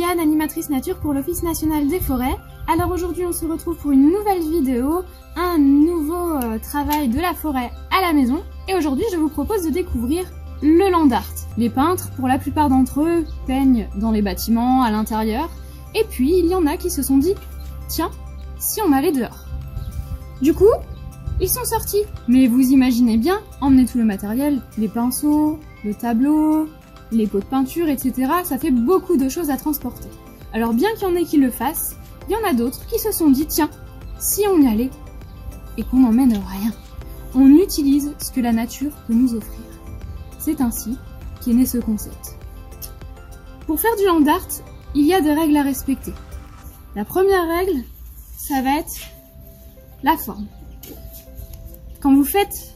Jeanne, animatrice nature pour l'Office national des forêts. Alors aujourd'hui on se retrouve pour une nouvelle vidéo, un nouveau travail de la forêt à la maison. Et aujourd'hui je vous propose de découvrir le land art. Les peintres, pour la plupart d'entre eux, peignent dans les bâtiments, à l'intérieur. Et puis il y en a qui se sont dit, tiens, si on allait dehors. Du coup, ils sont sortis. Mais vous imaginez bien, emmener tout le matériel, les pinceaux, le tableau, les pots de peinture, etc. Ça fait beaucoup de choses à transporter. Alors bien qu'il y en ait qui le fassent, il y en a d'autres qui se sont dit, tiens, si on y allait et qu'on n'emmène rien, on utilise ce que la nature peut nous offrir. C'est ainsi qu'est né ce concept. Pour faire du land art, il y a des règles à respecter. La première règle, ça va être la forme. Quand vous faites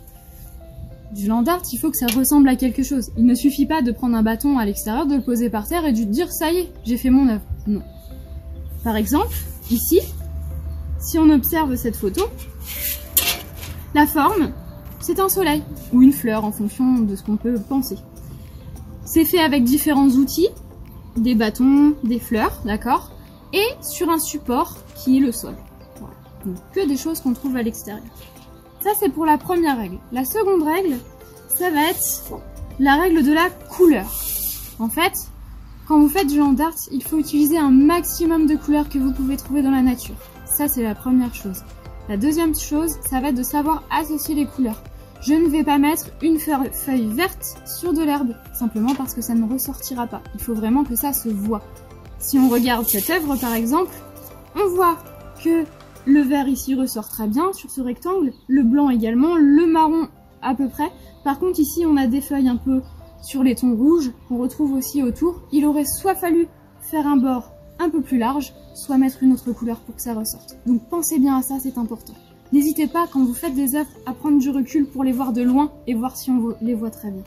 du land art, il faut que ça ressemble à quelque chose. Il ne suffit pas de prendre un bâton à l'extérieur, de le poser par terre et de dire ça y est, j'ai fait mon œuvre. Non. Par exemple, ici, si on observe cette photo, la forme, c'est un soleil ou une fleur en fonction de ce qu'on peut penser. C'est fait avec différents outils, des bâtons, des fleurs, d'accord, et sur un support qui est le sol. Voilà. Donc que des choses qu'on trouve à l'extérieur. Ça c'est pour la première règle. La seconde règle, ça va être la règle de la couleur. En fait, quand vous faites du land art, il faut utiliser un maximum de couleurs que vous pouvez trouver dans la nature. Ça c'est la première chose. La deuxième chose, ça va être de savoir associer les couleurs. Je ne vais pas mettre une feuille verte sur de l'herbe, simplement parce que ça ne ressortira pas. Il faut vraiment que ça se voit. Si on regarde cette œuvre par exemple, on voit que le vert ici ressort très bien sur ce rectangle, le blanc également, le marron à peu près. Par contre ici on a des feuilles un peu sur les tons rouges qu'on retrouve aussi autour. Il aurait soit fallu faire un bord un peu plus large, soit mettre une autre couleur pour que ça ressorte. Donc pensez bien à ça, c'est important. N'hésitez pas quand vous faites des œuvres à prendre du recul pour les voir de loin et voir si on les voit très bien.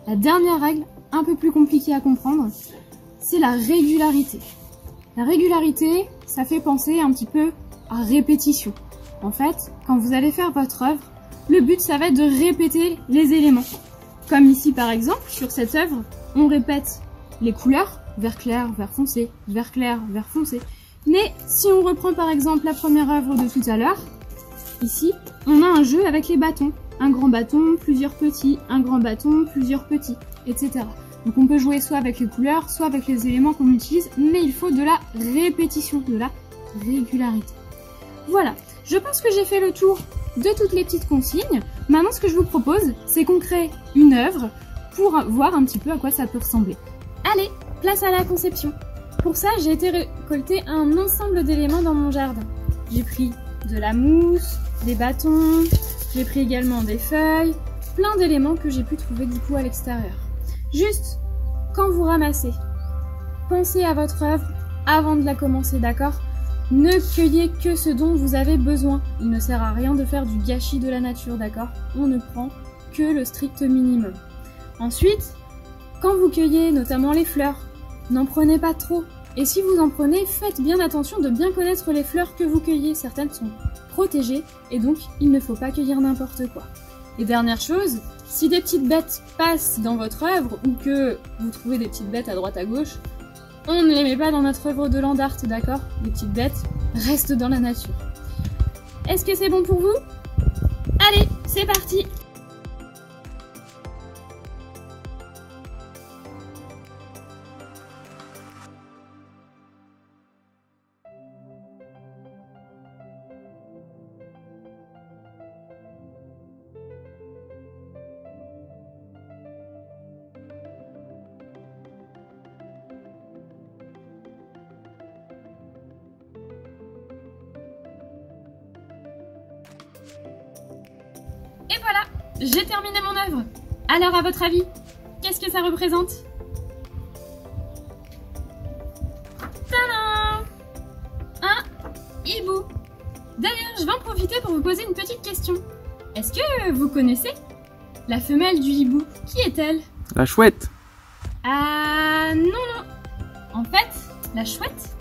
La dernière règle, un peu plus compliquée à comprendre, c'est la régularité. La régularité, ça fait penser un petit peu à répétition. En fait, quand vous allez faire votre œuvre, le but ça va être de répéter les éléments. Comme ici par exemple, sur cette œuvre, on répète les couleurs, vert clair, vert foncé, vert clair, vert foncé. Mais si on reprend par exemple la première œuvre de tout à l'heure, ici, on a un jeu avec les bâtons. Un grand bâton, plusieurs petits, un grand bâton, plusieurs petits, etc. Donc on peut jouer soit avec les couleurs, soit avec les éléments qu'on utilise, mais il faut de la répétition, de la régularité. Voilà, je pense que j'ai fait le tour de toutes les petites consignes. Maintenant, ce que je vous propose, c'est qu'on crée une œuvre pour voir un petit peu à quoi ça peut ressembler. Allez, place à la conception. Pour ça, j'ai été récolter un ensemble d'éléments dans mon jardin. J'ai pris de la mousse, des bâtons, j'ai pris également des feuilles, plein d'éléments que j'ai pu trouver du coup à l'extérieur. Juste, quand vous ramassez, pensez à votre œuvre avant de la commencer, d'accord ? Ne cueillez que ce dont vous avez besoin. Il ne sert à rien de faire du gâchis de la nature, d'accord ? On ne prend que le strict minimum. Ensuite, quand vous cueillez notamment les fleurs, n'en prenez pas trop. Et si vous en prenez, faites bien attention de bien connaître les fleurs que vous cueillez. Certaines sont protégées et donc il ne faut pas cueillir n'importe quoi. Et dernière chose, si des petites bêtes passent dans votre œuvre ou que vous trouvez des petites bêtes à droite à gauche, on ne les met pas dans notre œuvre de land art, d'accord? Les petites bêtes restent dans la nature. Est-ce que c'est bon pour vous? Allez, c'est parti! Et voilà, j'ai terminé mon œuvre. Alors à votre avis, qu'est-ce que ça représente? Tadam! Un hibou. D'ailleurs, je vais en profiter pour vous poser une petite question. Est-ce que vous connaissez la femelle du hibou? Qui est-elle? La chouette. Ah non, non. En fait, la chouette,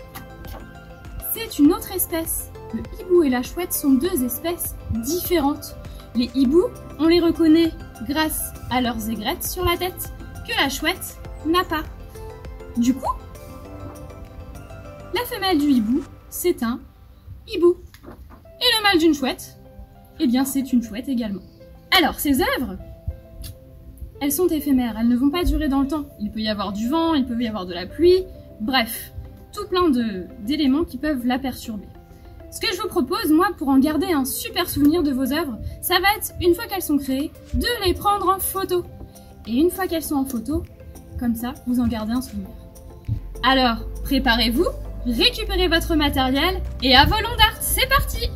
c'est une autre espèce. Le hibou et la chouette sont deux espèces différentes. Les hiboux, on les reconnaît grâce à leurs aigrettes sur la tête, que la chouette n'a pas. Du coup, La femelle du hibou, c'est un hibou. Et le mâle d'une chouette, eh bien c'est une chouette également. Alors, ces œuvres, elles sont éphémères, elles ne vont pas durer dans le temps. Il peut y avoir du vent, il peut y avoir de la pluie, bref, tout plein d'éléments qui peuvent la perturber. Ce que je vous propose, moi, pour en garder un super souvenir de vos œuvres, ça va être, une fois qu'elles sont créées, de les prendre en photo. Et une fois qu'elles sont en photo, comme ça, vous en gardez un souvenir. Alors, préparez-vous, récupérez votre matériel et à volant d'art, c'est parti!